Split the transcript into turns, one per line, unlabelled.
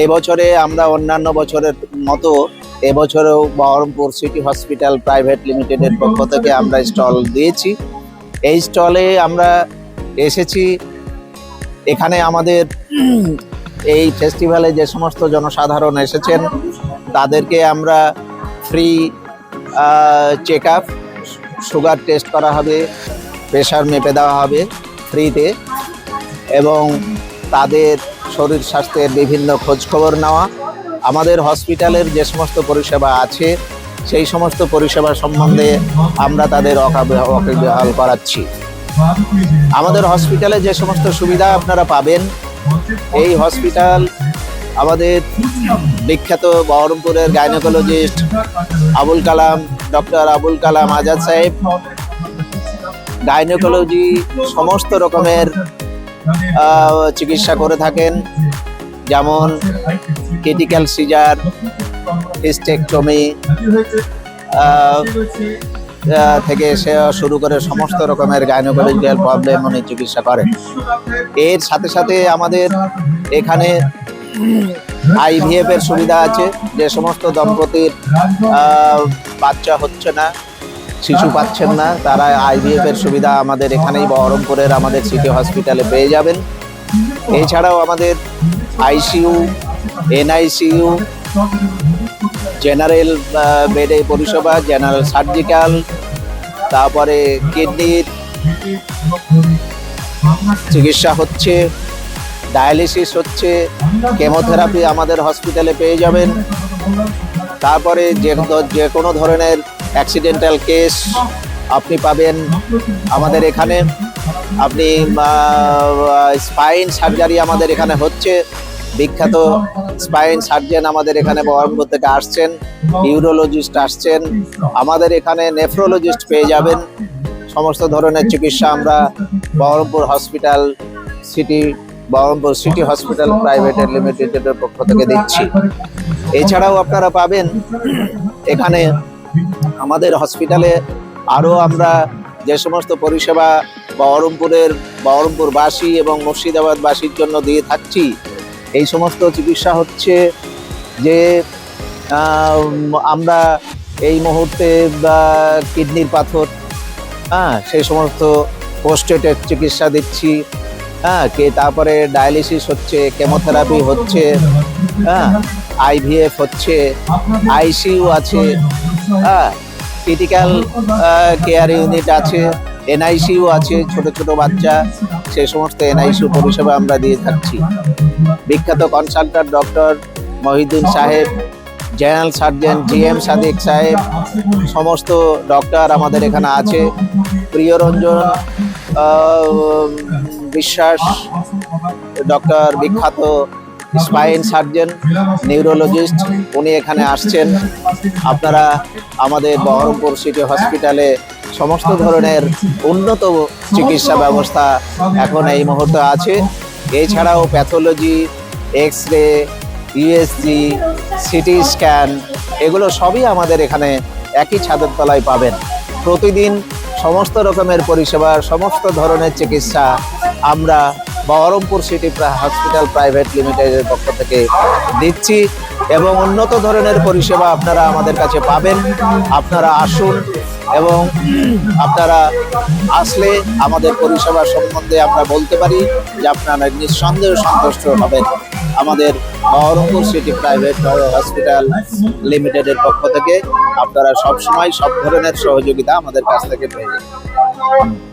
এবছরে আমরা অন্যান্য বছরের মতো এবছরেও বহরমপুর সিটি হসপিটাল প্রাইভেট লিমিটেডের পক্ষ থেকে আমরা স্টল দিয়েছি। এই স্টলে আমরা এসেছি, এখানে আমাদের এই ফেস্টিভ্যালে যে সমস্ত জনসাধারণ এসেছেন তাদেরকে আমরা free check up, sugar test করা হবে, প্রেশার মেপে দেওয়া হবে ফ্রিতে, এবং তাদের শরীর স্বাস্থ্যের বিভিন্ন খোঁজখবর নেওয়া। আমাদের হসপিটালের যে সমস্ত পরিষেবা আছে সেই সমস্ত পরিষেবা সম্বন্ধে আমরা তাদের ওয়াকিবহাল করাচ্ছি। আমাদের হসপিটালে যে সমস্ত সুবিধা আপনারা পাবেন, এই হসপিটাল আমাদের বিখ্যাত বহরমপুরের গাইনোকোলজিস্ট ডক্টর আবুল কালাম আজাদ সাহেব গাইনোকোলজি সমস্ত রকমের চিকিৎসা করে থাকেন, যেমন ক্রিটিক্যাল সিজার, হিস্টেকটমি থেকে সে শুরু করে সমস্ত রকমের গাইনোকোলজিক্যাল প্রবলেম উনি চিকিৎসা করেন। এর সাথে সাথে আমাদের এখানে আইভিএফ এর সুবিধা আছে। যে সমস্ত দম্পতির বাচ্চা হচ্ছে না, শিশু পাচ্ছেন না, তারা আইভিএফ এর সুবিধা আমাদের এখানেই বহরমপুরের আমাদের সিটি হসপিটালে পেয়ে যাবেন। এছাড়াও আমাদের আইসিইউ, এনআইসিইউ, জেনারেল বেডে পরিষেবা, জেনারেল সার্জিক্যাল, তারপরে কিডনির চিকিৎসা হচ্ছে, ডায়ালিসিস হচ্ছে, কেমোথেরাপি আমাদের হসপিটালে পেয়ে যাবেন। তারপরে যে কোনো ধরনের অ্যাক্সিডেন্টাল কেস আপনি পাবেন আমাদের এখানে। আপনি স্পাইন সার্জারি আমাদের এখানে হচ্ছে, বিখ্যাত স্পাইন সার্জন আমাদের এখানে বহরমপুর থেকে আসছেন, ইউরোলজিস্ট আসছেন, আমাদের এখানে নেফ্রোলজিস্ট পেয়ে যাবেন। সমস্ত ধরনের চিকিৎসা আমরা বহরমপুর সিটি হসপিটাল প্রাইভেট লিমিটেডের পক্ষ থেকে দিচ্ছি। এছাড়াও আপনারা পাবেন এখানে আমাদের হসপিটালে আরও আমরা যে সমস্ত পরিষেবা বহরমপুরবাসী এবং মুর্শিদাবাদবাসীর জন্য দিয়ে থাকছি, এই সমস্ত চিকিৎসা হচ্ছে যে আমরা এই মুহূর্তে কিডনির পাথর, সেই সমস্ত পোস্টেটের চিকিৎসা দিচ্ছি, তারপরে ডায়ালিসিস হচ্ছে, কেমোথেরাপি হচ্ছে, আইভিএফ হচ্ছে, আইসিইউ আছে, ক্রিটিক্যাল কেয়ার ইউনিট আছে, এনআইসিইউ আছে, ছোট ছোট বাচ্চা, সেই সমস্ত এনআইসিইউ পরিষেবা আমরা দিয়ে থাকছি। বিখ্যাত কনসালট্যান্ট ডক্টর মহিউদ্দিন সাহেব, জেনারেল সার্জন জিএম সাদিক সাহেব, সমস্ত ডক্টর আমাদের এখানে আছে। প্রিয়রঞ্জন বিশ্বাস ডক্টর, বিখ্যাত স্পাইন সার্জন, নিউরোলজিস্ট, উনি এখানে আসছেন। আপনারা আমাদের বহরমপুর সিটি হসপিটালে সমস্ত ধরনের উন্নত চিকিৎসা ব্যবস্থা এখন এই মুহূর্তে আছে। এছাড়াও pathology, X ray, USG, CT scan, এগুলো সবই আমাদের এখানে একই ছাদের তলায় পাবেন। প্রতিদিন সমস্ত রকমের পরিষেবা, সমস্ত ধরনের চিকিৎসা আমরা বহরমপুর সিটি হসপিটাল প্রাইভেট লিমিটেডের পক্ষ থেকে দিচ্ছি, এবং উন্নত ধরনের পরিষেবা আপনারা আমাদের কাছে পাবেন। আপনারা আসুন, এবং আপনারা আসলে আমাদের পরিষেবা সম্বন্ধে আমরা বলতে পারি যে আপনারা নিঃসন্দেহে সন্তুষ্ট হবেন। আমাদের বহরমপুর সিটি প্রাইভেট হসপিটাল লিমিটেডের পক্ষ থেকে আপনারা সবসময় সব ধরনের সহযোগিতা আমাদের কাছ থেকে পেয়ে যাবেন।